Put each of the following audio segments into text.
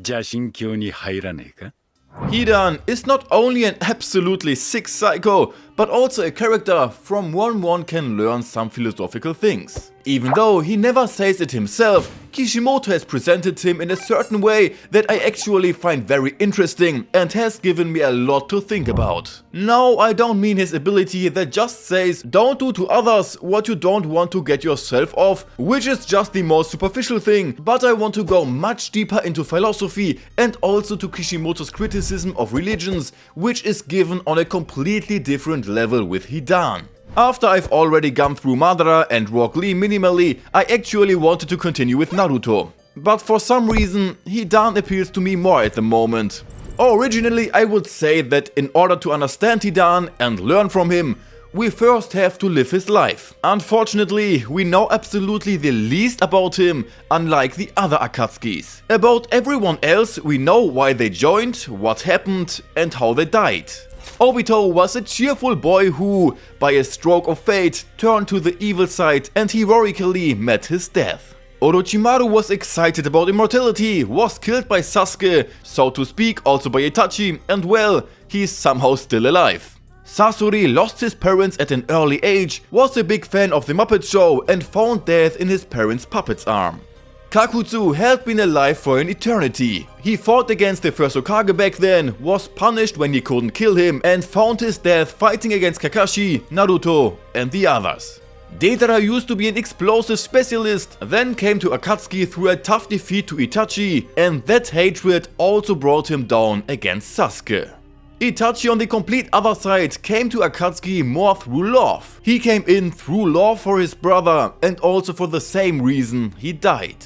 자신 교훈이 하이라네가? Hidan is not only an absolutely sick psycho, but also a character from one can learn some philosophical things. Even though he never says it himself, Kishimoto has presented him in a certain way that I actually find very interesting and has given me a lot to think about. Now, I don't mean his ability that just says don't do to others what you don't want to get yourself off, which is just the most superficial thing, but I want to go much deeper into philosophy and also to Kishimoto's criticism of religions, which is given on a completely different level with Hidan. After I've already gone through Madara and Rock Lee minimally, I actually wanted to continue with Naruto. But for some reason, Hidan appeals to me more at the moment. Originally, I would say that in order to understand Hidan and learn from him, we first have to live his life. Unfortunately, we know absolutely the least about him, unlike the other Akatsukis. About everyone else, we know why they joined, what happened, and how they died. Obito was a cheerful boy who, by a stroke of fate, turned to the evil side and heroically met his death. Orochimaru was excited about immortality, was killed by Sasuke, so to speak also by Itachi, and well, he's somehow still alive. Sasori lost his parents at an early age, was a big fan of the Muppet Show and found death in his parents' puppet's arm. Kakutsu had been alive for an eternity. He fought against the first Hokage back then, was punished when he couldn't kill him, and found his death fighting against Kakashi, Naruto, and the others. Deidara used to be an explosive specialist, then came to Akatsuki through a tough defeat to Itachi, and that hatred also brought him down against Sasuke. Itachi on the complete other side came to Akatsuki more through love. He came in through love for his brother, and also for the same reason he died.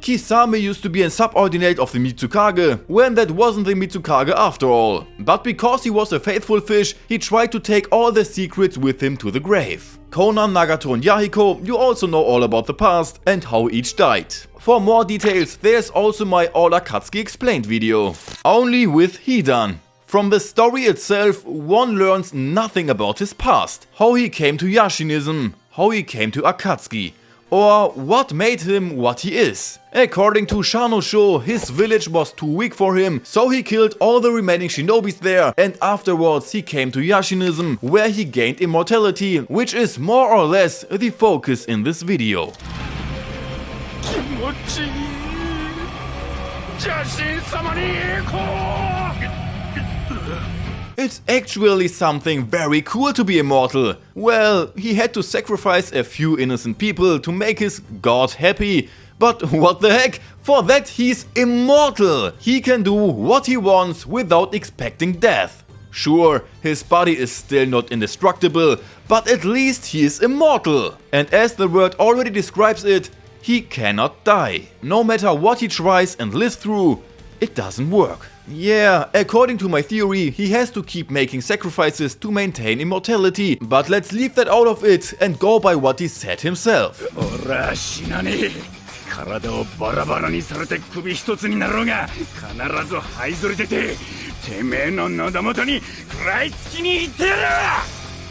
Kisame used to be a subordinate of the Mitsukage, when that wasn't the Mitsukage after all. But because he was a faithful fish, he tried to take all the secrets with him to the grave. Konan, Nagato and Yahiko, you also know all about the past and how each died. For more details, there's also my All Akatsuki Explained video. Only with Hidan. From the story itself, one learns nothing about his past. How he came to Yashinism, how he came to Akatsuki, or what made him what he is. According to Shanosho, his village was too weak for him, so he killed all the remaining shinobis there, and afterwards he came to Yashinism, where he gained immortality, which is more or less the focus in this video. It's actually something very cool to be immortal. Well, he had to sacrifice a few innocent people to make his god happy, but what the heck, for that he's immortal! He can do what he wants without expecting death. Sure, his body is still not indestructible, but at least he is immortal. And as the word already describes it, he cannot die. No matter what he tries and lives through, it doesn't work. Yeah, according to my theory, he has to keep making sacrifices to maintain immortality, but let's leave that out of it and go by what he said himself.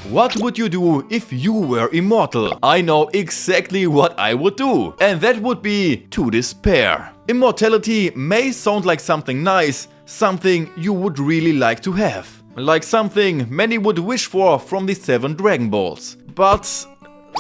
What would you do if you were immortal? I know exactly what I would do, and that would be to despair. Immortality may sound like something nice, something you would really like to have. Like something many would wish for from the 7 Dragon Balls. But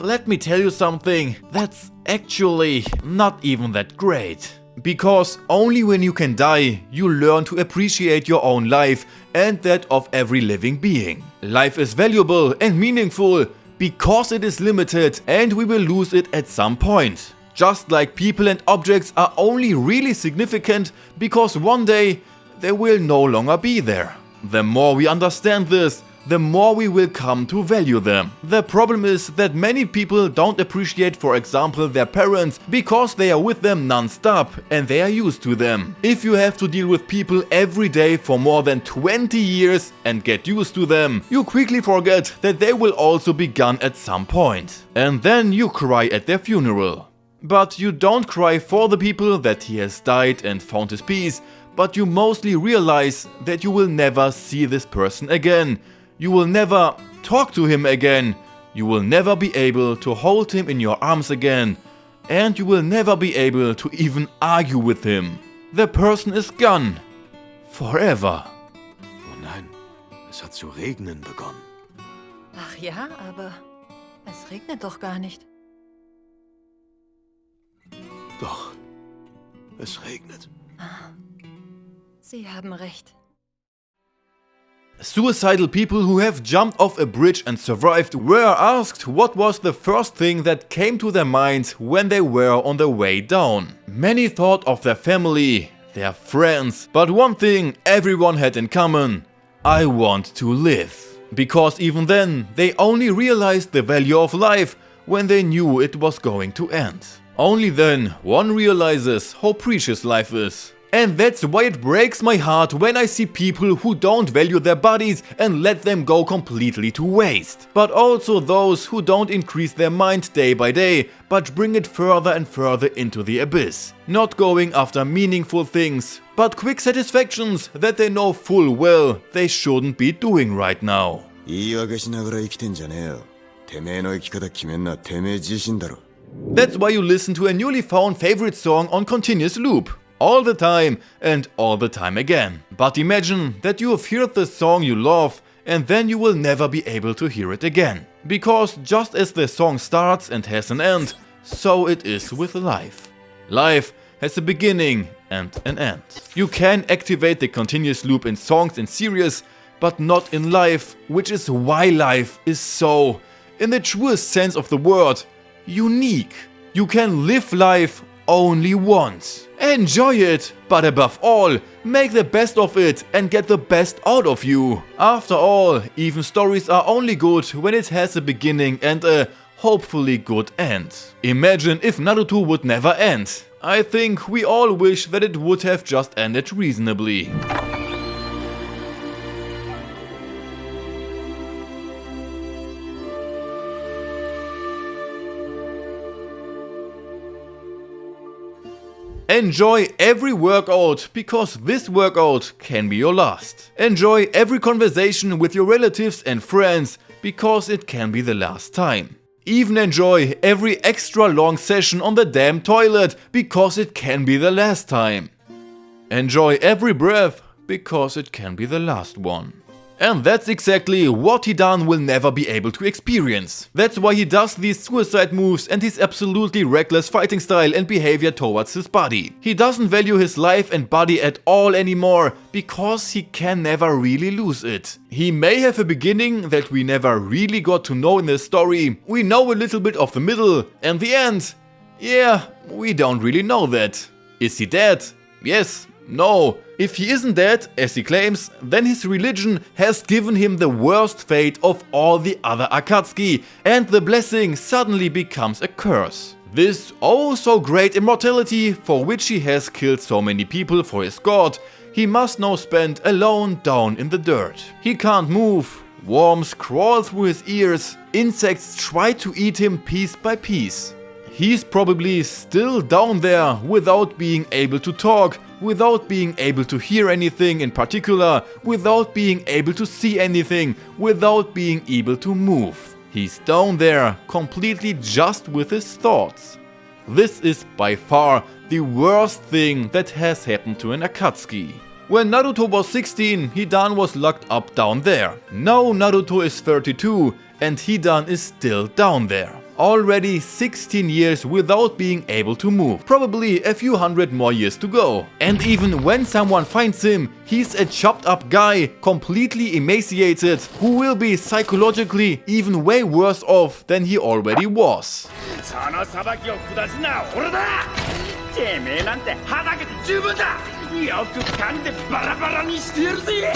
let me tell you something, that's actually not even that great. Because only when you can die, you learn to appreciate your own life and that of every living being. Life is valuable and meaningful because it is limited and we will lose it at some point. Just like people and objects are only really significant because one day they will no longer be there. The more we understand this, the more we will come to value them. The problem is that many people don't appreciate, for example, their parents because they are with them non-stop and they are used to them. If you have to deal with people every day for more than 20 years and get used to them, you quickly forget that they will also be gone at some point. And then you cry at their funeral. But you don't cry for the people that he has died and found his peace, but you mostly realize that you will never see this person again. You will never talk to him again. You will never be able to hold him in your arms again. And you will never be able to even argue with him. the person is gone. Forever. Oh nein, es hat zu regnen begonnen. Ach ja, aber es regnet doch gar nicht. Doch, es regnet. Sie haben recht. Suicidal people who have jumped off a bridge and survived were asked what was the first thing that came to their minds when they were on their way down. Many thought of their family, their friends, but one thing everyone had in common: I want to live. Because even then, they only realized the value of life when they knew it was going to end. Only then one realizes how precious life is. And that's why it breaks my heart when I see people who don't value their bodies and let them go completely to waste. But also those who don't increase their mind day by day, but bring it further and further into the abyss. Not going after meaningful things, but quick satisfactions that they know full well they shouldn't be doing right now. 言い訳しながら生きてんじゃねえよ。てめえの生き方決めんのはてめえ自身だろ。 That's why you listen to a newly found favorite song on continuous loop. All the time and all the time again. But imagine that you have heard the song you love and then you will never be able to hear it again. Because just as the song starts and has an end, so it is with life. Life has a beginning and an end. You can activate the continuous loop in songs and series, but not in life, which is why life is so, in the truest sense of the word, unique. You can live life only once. Enjoy it, but above all, make the best of it and get the best out of you. After all, even stories are only good when it has a beginning and a hopefully good end. Imagine if Naruto would never end. I think we all wish that it would have just ended reasonably. Enjoy every workout, because this workout can be your last. Enjoy every conversation with your relatives and friends, because it can be the last time. Even enjoy every extra long session on the damn toilet, because it can be the last time. Enjoy every breath, because it can be the last one. And that's exactly what Hidan will never be able to experience. That's why he does these suicide moves and his absolutely reckless fighting style and behavior towards his body. He doesn't value his life and body at all anymore, because he can never really lose it. He may have a beginning that we never really got to know in the story. We know a little bit of the middle, and the end. Yeah, we don't really know that. Is he dead? Yes. No. If he isn't dead, as he claims, then his religion has given him the worst fate of all the other Akatsuki, and the blessing suddenly becomes a curse. This oh so great immortality, for which he has killed so many people for his god, he must now spend alone down in the dirt. He can't move, worms crawl through his ears, insects try to eat him piece by piece. He's probably still down there without being able to talk, without being able to hear anything in particular, without being able to see anything, without being able to move. He's down there completely just with his thoughts. This is by far the worst thing that has happened to an Akatsuki. When Naruto was 16, Hidan was locked up down there. Now Naruto is 32 and Hidan is still down there. Already 16 years without being able to move. Probably a few hundred more years to go. And even when someone finds him, he's a chopped up guy, completely emaciated, who will be psychologically even way worse off than he already was. その裁きを下すのは俺だ。てめえなんてはだけて十分だ。よく噛んでバラバラにしてやるぜ。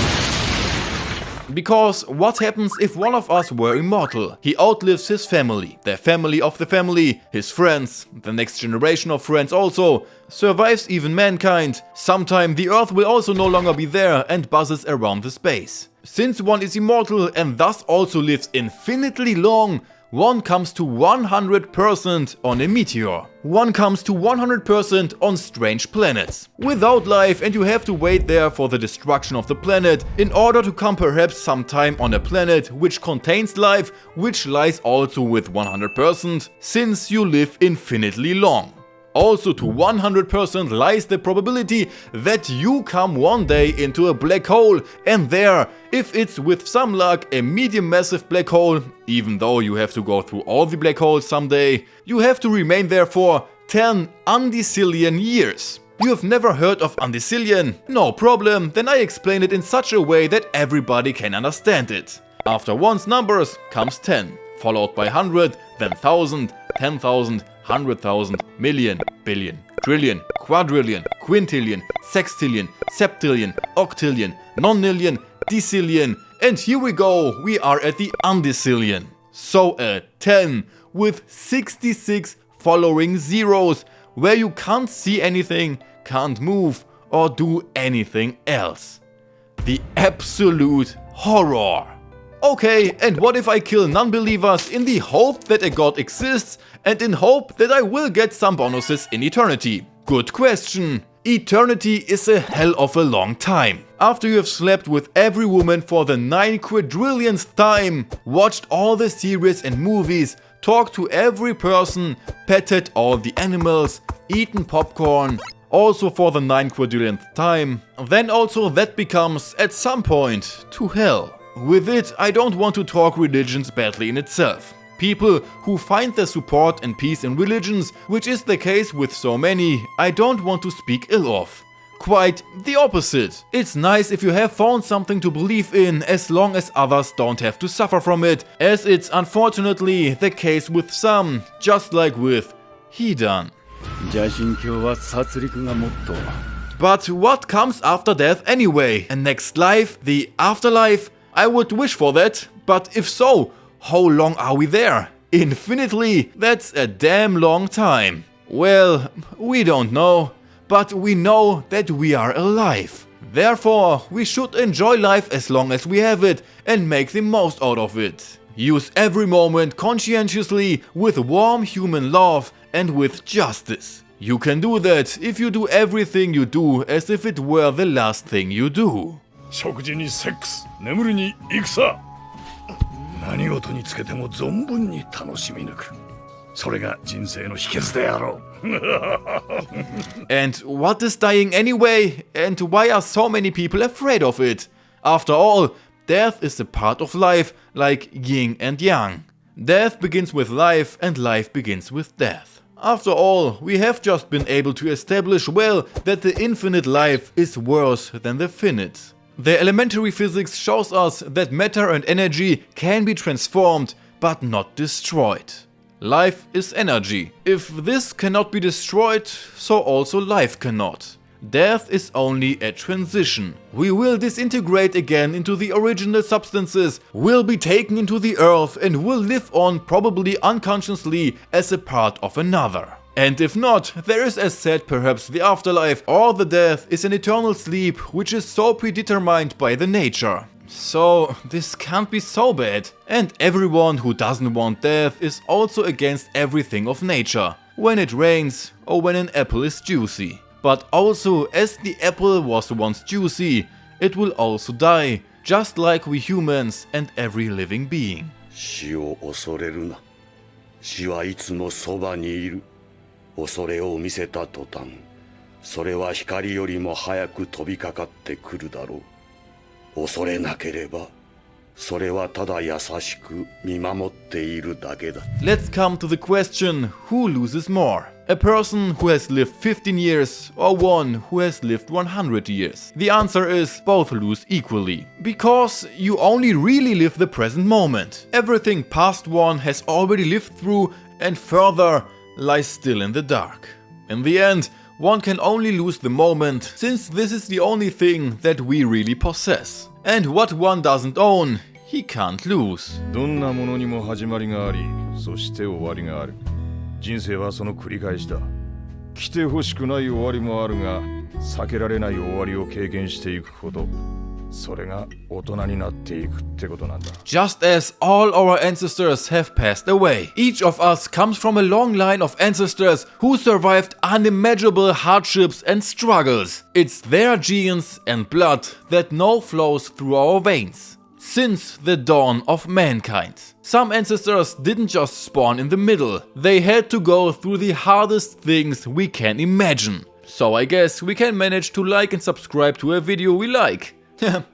Because what happens if one of us were immortal? He outlives his family, the family of the family, his friends, the next generation of friends also, survives even mankind. Sometime the earth will also no longer be there and buzzes around the space. Since one is immortal and thus also lives infinitely long, one comes to 100% on a meteor. One comes to 100% on strange planets. Without life, and you have to wait there for the destruction of the planet in order to come perhaps sometime on a planet which contains life, which lies also with 100%, since you live infinitely long. Also to 100% lies the probability that you come one day into a black hole, and there, if it's with some luck a medium massive black hole, even though you have to go through all the black holes someday, you have to remain there for 10 undecillion years. You have never heard of undecillion? No problem, then I explain it in such a way that everybody can understand it. After one's numbers comes 10, followed by 100, then 1000, 10,000, 100,000, million, billion, trillion, quadrillion, quintillion, sextillion, septillion, octillion, nonillion, decillion, and here we go, we are at the undecillion. So a 10 with 66 following zeros, where you can't see anything, can't move, or do anything else. The absolute horror. Okay, and what if I kill non-believers in the hope that a god exists and in hope that I will get some bonuses in eternity? Good question. Eternity is a hell of a long time. After you have slept with every woman for the 9 quadrillionth time, watched all the series and movies, talked to every person, petted all the animals, eaten popcorn, also for the 9 quadrillionth time, then also that becomes, at some point, to hell. With it, I don't want to talk religions badly in itself. People who find their support and peace in religions, which is the case with so many, I don't want to speak ill of. Quite the opposite. It's nice if you have found something to believe in, as long as others don't have to suffer from it, as it's unfortunately the case with some, just like with Hidan. 邪神教は殺戮がモットー。 But what comes after death anyway? A next life? The afterlife? I would wish for that, but if so, how long are we there? Infinitely? That's a damn long time. Well, we don't know, but we know that we are alive. Therefore, we should enjoy life as long as we have it and make the most out of it. Use every moment conscientiously with warm human love and with justice. You can do that if you do everything you do as if it were the last thing you do. 食事にセックス、眠りに戦。何事につけても存分に楽しみ抜く。それが人生の秘訣であろう。And what is dying anyway? And why are so many people afraid of it? After all, death is a part of life, like yin and yang. Death begins with life and life begins with death. After all, we have just been able to establish well that the infinite life is worse than the finite. The elementary physics shows us that matter and energy can be transformed, but not destroyed. Life is energy. If this cannot be destroyed, so also life cannot. Death is only a transition. We will disintegrate again into the original substances, will be taken into the earth and will live on probably unconsciously as a part of another. And if not, there is as said perhaps the afterlife, or the death is an eternal sleep which is so predetermined by the nature. So this can't be so bad. And everyone who doesn't want death is also against everything of nature. When it rains or when an apple is juicy. But also, as the apple was once juicy, it will also die, just like we humans and every living being. 死を恐れるな。死はいつもそばにいる。恐れを見せた途端、それは光よりも早く飛びかかってくるだろう。恐れなければ、それはただ優しく見守っているだけだ。Let's come to the question, who loses more? A person who has lived 15 years or one who has lived 100 years? The answer is both lose equally. Because you only really live the present moment. Everything past one has already lived through and further lies still in the dark. In the end, one can only lose the moment, since this is the only thing that we really possess. And what one doesn't own, he can't lose. どんなものにも始まりがあり、そして終わりがある。人生はその繰り返しだ。来てほしくない終わりもあるが、避けられない終わりを経験していくこと。それが大人になっていくってことなんだ。Just as all our ancestors have passed away, each of us comes from a long line of ancestors who survived unimaginable hardships and struggles. It's their genes and blood that now flows through our veins. since the dawn of mankind. Some ancestors didn't just spawn in the middle, they had to go through the hardest things we can imagine. So I guess we can manage to like and subscribe to a video we like.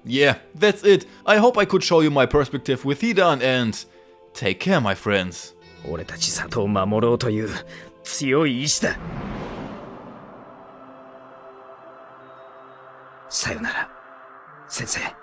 Yeah, that's it. I hope I could show you my perspective with Hidan, and take care, my friends. 俺たち里を守ろうという強い意志だ。さよなら、先生。